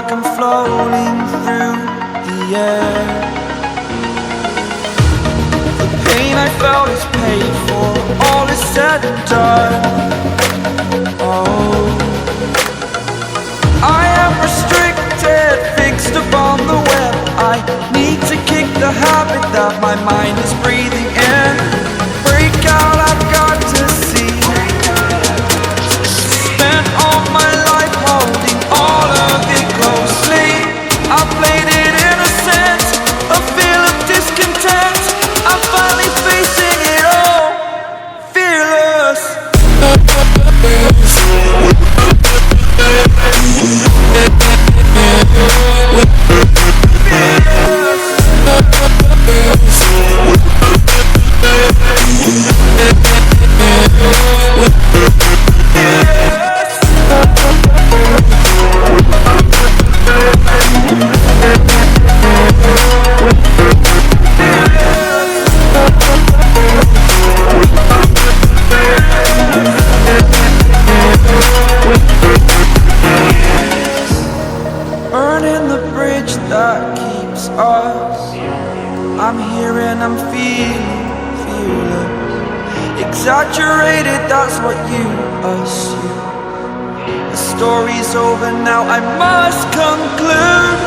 like I'm floating through the air. The pain I felt is paid for, all is said and done. Oh, I am restricted, fixed upon the web. I need to kick the habit that my mind is breathing in. Break out, I've got to see. Spent all my life holding all of it closely. I played it innocent, a feel of discontent. I'm finally facing it all, fearless. Burning the bridge that keeps us. I'm here and I'm feeling fearless. Exaggerated, that's what you assume. The story's over now, I must conclude.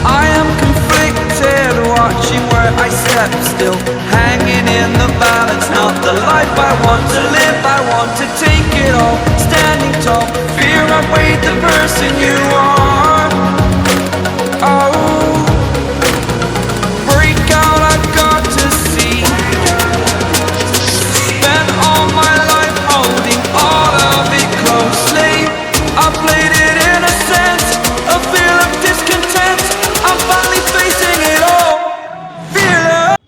I am conflicted, watching where I step still, hanging in the balance. Not the life I want to live, I want to take it all. Standing tall, fear I've weighed the person you are. Oh, break out, I've got to see. Spent all my life holding all of it closely. I played it innocent, a feel of discontent. I'm finally facing it all, fearless.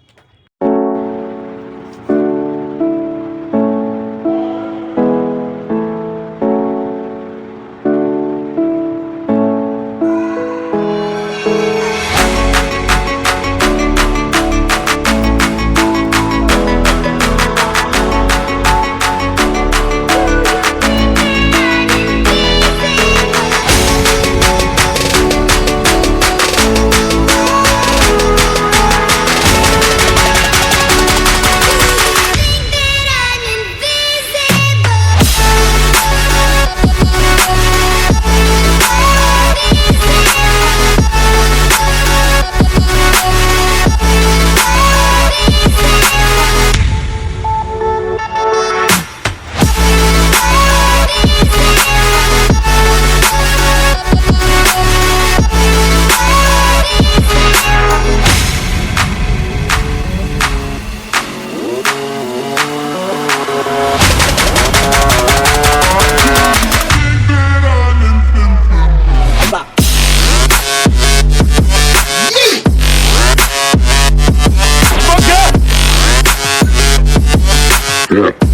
Yeah.